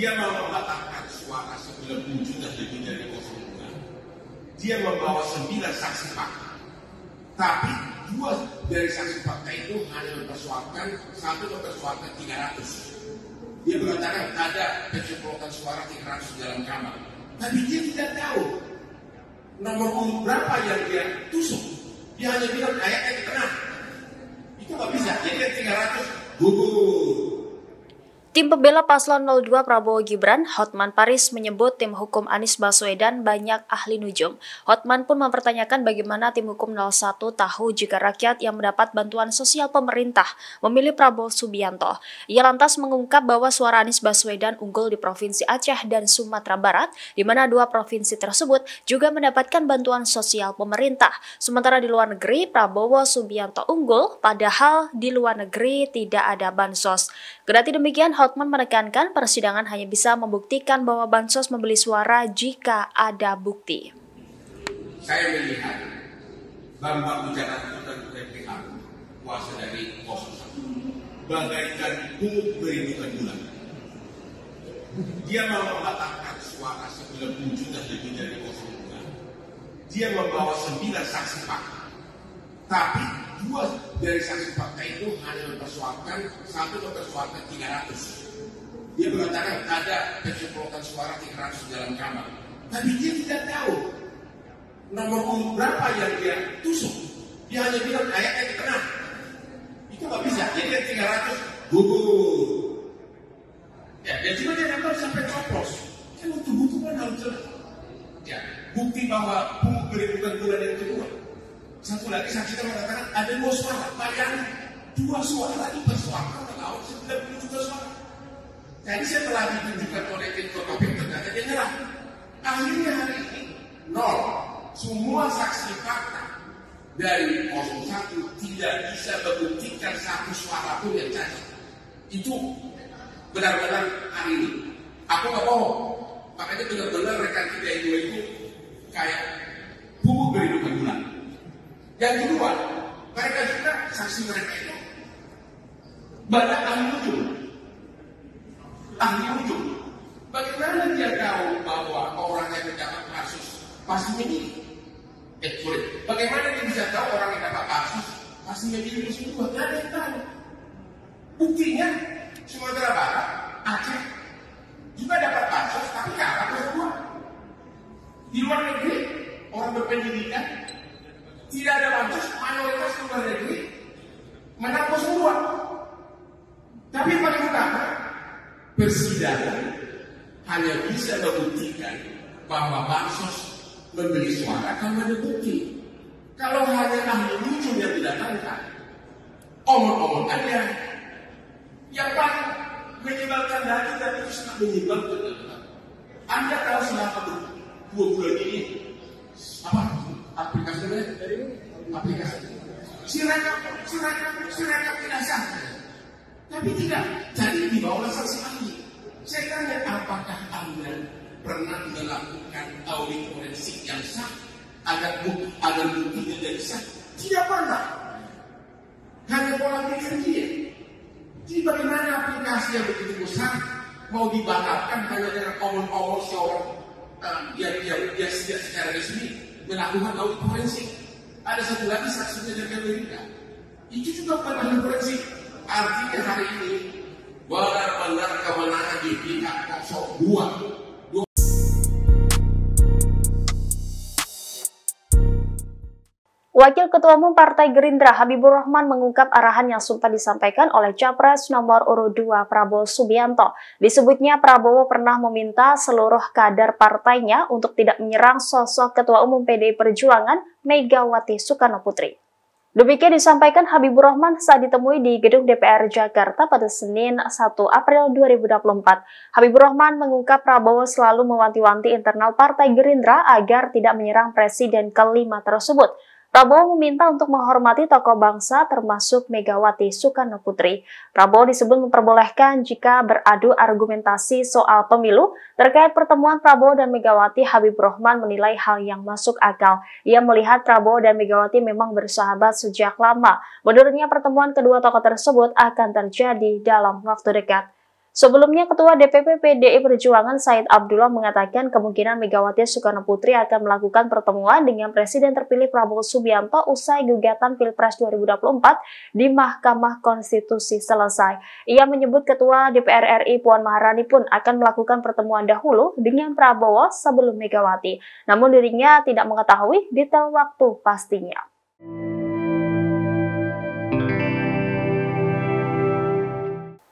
Dia mau membatalkan suara 90 juta lebih dari 02. Dia membawa 9 saksi fakta. Tapi 2 dari saksi fakta itu hanya mempersoalkan, 1 mempersoalkan 300. Dia mengatakan ada pencoblosan suara 300 dalam kamar. Tapi dia tidak tahu nomor urut berapa yang dia tusuk. Dia hanya bilang kayaknya di tengah. Itu nggak bisa. Jadi 300 gugur. Tim pembela paslon 02 Prabowo Gibran, Hotman Paris menyebut tim hukum Anies Baswedan banyak ahli nujum. Hotman pun mempertanyakan bagaimana tim hukum 01 tahu jika rakyat yang mendapat bantuan sosial pemerintah memilih Prabowo Subianto. Ia lantas mengungkap bahwa suara Anies Baswedan unggul di Provinsi Aceh dan Sumatera Barat, di mana 2 provinsi tersebut juga mendapatkan bantuan sosial pemerintah. Sementara di luar negeri, Prabowo Subianto unggul, padahal di luar negeri tidak ada bansos. Kendati demikian, Hotman menekankan persidangan hanya bisa membuktikan bahwa bansos membeli suara jika ada bukti. Saya melihat Bambang Wijayanto dan PPH kuasa dari 01 bagaikan pungut berindukan bulan. Dia mau membatalkan suara 90 juta lebih dari 02. Dia membawa 9 saksi fakta. Tapi 2 dari saksi fakta itu hanya mempersoalkan, 1 mempersoalkan 300. Dia mengatakan ada pencoblosan suara 300 dalam kamar. Tapi dia tidak tahu nomor urut berapa yang dia tusuk. Dia hanya bilang kayaknya di tengah. Itu nggak bisa. Jadi 300 gugur. Ya, dan juga dia dapat sampai coplos. Kan butuh kan harus jelas. Ya, bukti bahwa pungut berindukan bulan yang kedua. Satu lagi saksi mengatakan ada 2 suara. Bayangin 2 suara lagi bersuara melawan 90 juta suara. Jadi saya telah ditunjukkan oleh Ketua KPU, ternyata dia nyerah. Akhirnya hari ini 0. Semua saksi fakta dari 01 tidak bisa membuktikan 1 suara pun yang cacat. Itu benar-benar hari ini. Aku nggak bohong. Makanya benar-benar rekan kita itu kayak bubuk berindukan bulan. Yang kedua, mereka juga saksi mereka itu banyak ahli ujung. Ahli ujung. Bagaimana dia tahu bahwa orang yang mendapat kasus pasti memilih? Bagaimana dia bisa tahu orang yang dapat kasus pasti memilih 02? Tidak ada yang tahu. Buktinya Sumatera Barat, Aceh juga dapat kasus tapi kalah 02. Di luar negeri orang berpendidikan tidak ada bansos, mayoritas luar negeri menang 02. Tapi paling utama persidangan hanya bisa membuktikan bahwa bansos membeli suara kalau ada bukti. Kalau hanya ahli ujung yang didatangkan, omong-omong aja. Yang paling menyebalkan lagi dan itu sangat menyebalkan. Anda tahu selama 2 bulan ini apa aplikasinya? Aplikasi. Sirekap tidak sah. Tapi tidak. Jadi di bawah saksi ahli. Saya tanya, apakah Anda pernah melakukan audit forensik yang sah agar buktinya jadi sah? Tidak pernah. Hanya pola pikir dia. Jadi bagaimana aplikasi yang begitu besar mau dibatalkan hanya dengan omong-omong seorang dia secara resmi melakukan audit forensik? Ada satu lagi saksinya dari Amerika. Itu juga bukan ahli forensik. Artinya hari ini benar-benar kemenangan di pihak 02. Wakil Ketua Umum Partai Gerindra Habibur Rahman mengungkap arahan yang sempat disampaikan oleh Capres nomor urut 2 Prabowo Subianto. Disebutnya Prabowo pernah meminta seluruh kader partainya untuk tidak menyerang sosok Ketua Umum PDI Perjuangan Megawati Soekarnoputri. Demikian disampaikan Habibur Rahman saat ditemui di Gedung DPR Jakarta pada Senin 1 April 2024. Habibur Rahman mengungkap Prabowo selalu mewanti-wanti internal Partai Gerindra agar tidak menyerang Presiden kelima tersebut. Prabowo meminta untuk menghormati tokoh bangsa termasuk Megawati Soekarnoputri. Prabowo disebut memperbolehkan jika beradu argumentasi soal pemilu. Terkait pertemuan Prabowo dan Megawati, Habibur Rahman menilai hal yang masuk akal. Ia melihat Prabowo dan Megawati memang bersahabat sejak lama. Menurutnya pertemuan kedua tokoh tersebut akan terjadi dalam waktu dekat. Sebelumnya, Ketua DPP PDI Perjuangan Said Abdullah mengatakan kemungkinan Megawati Soekarno Putri akan melakukan pertemuan dengan Presiden terpilih Prabowo Subianto usai gugatan Pilpres 2024 di Mahkamah Konstitusi selesai. Ia menyebut Ketua DPR RI Puan Maharani pun akan melakukan pertemuan dahulu dengan Prabowo sebelum Megawati. Namun dirinya tidak mengetahui detail waktu pastinya.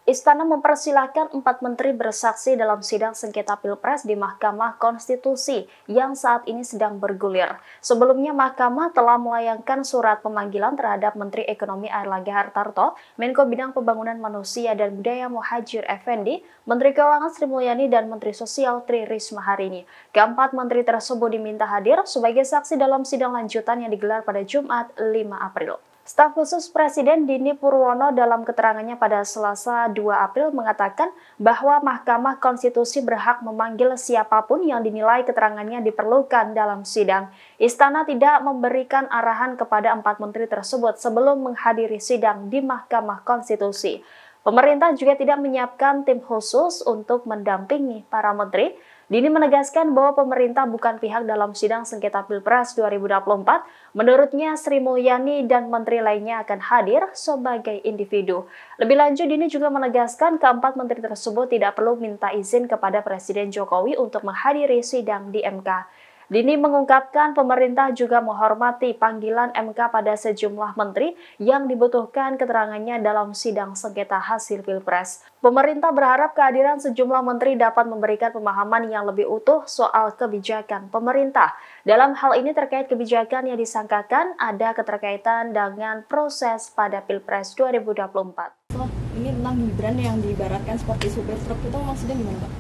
Istana mempersilahkan 4 menteri bersaksi dalam sidang sengketa Pilpres di Mahkamah Konstitusi yang saat ini sedang bergulir. Sebelumnya, Mahkamah telah melayangkan surat pemanggilan terhadap Menteri Ekonomi Airlangga Hartarto, Menko Bidang Pembangunan Manusia dan Budaya Muhadjir Effendi, Menteri Keuangan Sri Mulyani, dan Menteri Sosial Tri Risma hari ini. Keempat menteri tersebut diminta hadir sebagai saksi dalam sidang lanjutan yang digelar pada Jumat 5 April. Staf khusus Presiden Dini Purwono dalam keterangannya pada Selasa 2 April mengatakan bahwa Mahkamah Konstitusi berhak memanggil siapapun yang dinilai keterangannya diperlukan dalam sidang. Istana tidak memberikan arahan kepada 4 menteri tersebut sebelum menghadiri sidang di Mahkamah Konstitusi. Pemerintah juga tidak menyiapkan tim khusus untuk mendampingi para menteri. Dini menegaskan bahwa pemerintah bukan pihak dalam sidang sengketa Pilpres 2024. Menurutnya, Sri Mulyani dan menteri lainnya akan hadir sebagai individu. Lebih lanjut, Dini juga menegaskan keempat menteri tersebut tidak perlu minta izin kepada Presiden Jokowi untuk menghadiri sidang di MK. Dini mengungkapkan pemerintah juga menghormati panggilan MK pada sejumlah menteri yang dibutuhkan keterangannya dalam sidang sengketa hasil Pilpres. Pemerintah berharap kehadiran sejumlah menteri dapat memberikan pemahaman yang lebih utuh soal kebijakan pemerintah. Dalam hal ini terkait kebijakan yang disangkakan ada keterkaitan dengan proses pada Pilpres 2024. Ini tentang Gibran yang diibaratkan seperti supir truk, itu maksudnya gimana, Pak?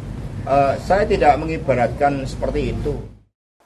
Saya tidak mengibaratkan seperti itu.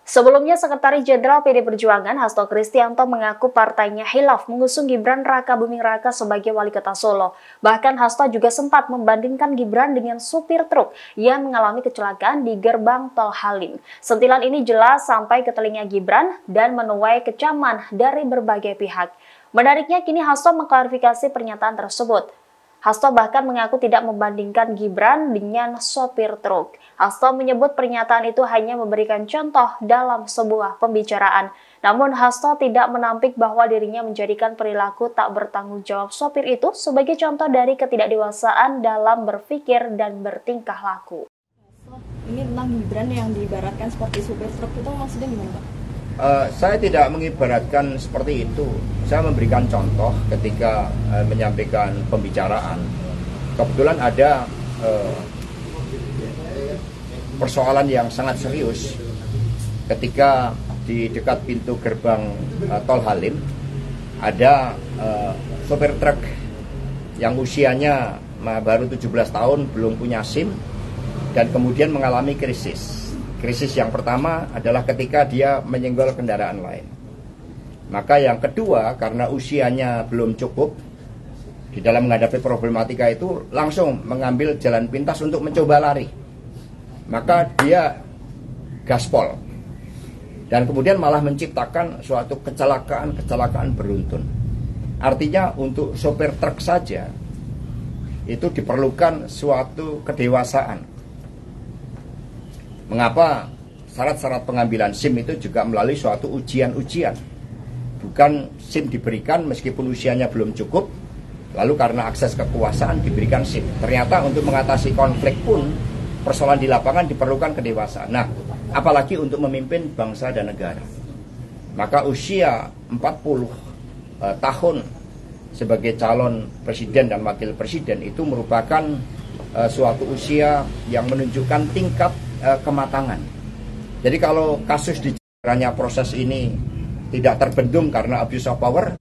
Sebelumnya, Sekretaris Jenderal PD Perjuangan Hasto Kristianto mengaku partainya hilaf mengusung Gibran Raka Buming Raka sebagai wali kota Solo. Bahkan Hasto juga sempat membandingkan Gibran dengan supir truk yang mengalami kecelakaan di gerbang tol Halim. Sentilan ini jelas sampai ke telinga Gibran dan menuai kecaman dari berbagai pihak. Menariknya, kini Hasto mengklarifikasi pernyataan tersebut. Hasto bahkan mengaku tidak membandingkan Gibran dengan sopir truk. Hasto menyebut pernyataan itu hanya memberikan contoh dalam sebuah pembicaraan. Namun Hasto tidak menampik bahwa dirinya menjadikan perilaku tak bertanggung jawab sopir itu sebagai contoh dari ketidakdewasaan dalam berpikir dan bertingkah laku. Ini tentang Gibran yang diibaratkan seperti supir truk, itu maksudnya gimana, Pak? Saya tidak mengibaratkan seperti itu. Saya memberikan contoh ketika menyampaikan pembicaraan. Kebetulan ada persoalan yang sangat serius ketika di dekat pintu gerbang tol Halim ada sopir truk yang usianya baru 17 tahun, belum punya SIM, dan kemudian mengalami krisis. Krisis yang pertama adalah ketika dia menyenggol kendaraan lain. Maka yang kedua, karena usianya belum cukup, di dalam menghadapi problematika itu langsung mengambil jalan pintas untuk mencoba lari. Maka dia gaspol. Dan kemudian malah menciptakan suatu kecelakaan beruntun. Artinya untuk sopir truk saja, itu diperlukan suatu kedewasaan. Mengapa syarat-syarat pengambilan SIM itu juga melalui suatu ujian-ujian. Bukan SIM diberikan meskipun usianya belum cukup, lalu karena akses kekuasaan diberikan SIM. Ternyata untuk mengatasi konflik pun persoalan di lapangan diperlukan kedewasaan. Nah, apalagi untuk memimpin bangsa dan negara. Maka usia 40 tahun sebagai calon presiden dan wakil presiden itu merupakan suatu usia yang menunjukkan tingkat kematangan. Jadi kalau kasus di jalannya proses ini tidak terbendung karena abuse of power.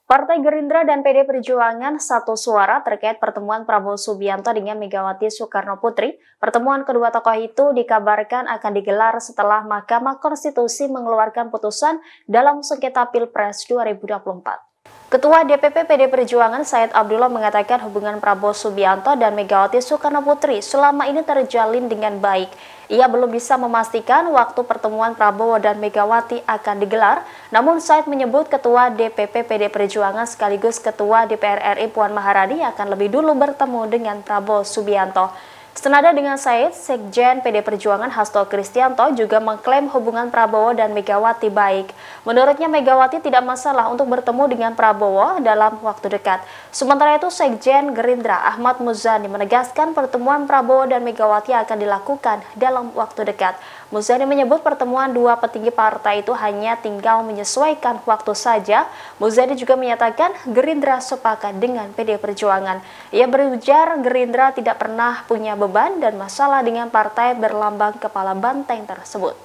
Partai Gerindra dan PD Perjuangan satu suara terkait pertemuan Prabowo Subianto dengan Megawati Soekarno Putri. Pertemuan kedua tokoh itu dikabarkan akan digelar setelah Mahkamah Konstitusi mengeluarkan putusan dalam sengketa Pilpres 2024. Ketua DPP PD Perjuangan Said Abdullah mengatakan hubungan Prabowo Subianto dan Megawati Soekarno Putri selama ini terjalin dengan baik. Ia belum bisa memastikan waktu pertemuan Prabowo dan Megawati akan digelar, namun Said menyebut Ketua DPP PD Perjuangan sekaligus Ketua DPR RI Puan Maharani akan lebih dulu bertemu dengan Prabowo Subianto. Senada dengan Said, Sekjen PD Perjuangan Hasto Kristianto juga mengklaim hubungan Prabowo dan Megawati baik. Menurutnya Megawati tidak masalah untuk bertemu dengan Prabowo dalam waktu dekat. Sementara itu Sekjen Gerindra Ahmad Muzani menegaskan pertemuan Prabowo dan Megawati akan dilakukan dalam waktu dekat. Muzani menyebut pertemuan dua petinggi partai itu hanya tinggal menyesuaikan waktu saja. Muzani juga menyatakan Gerindra sepakat dengan PD Perjuangan. Ia berujar Gerindra tidak pernah punya beban dan masalah dengan partai berlambang kepala banteng tersebut.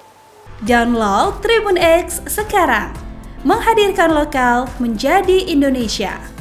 Download Tribun X sekarang, menghadirkan lokal menjadi Indonesia.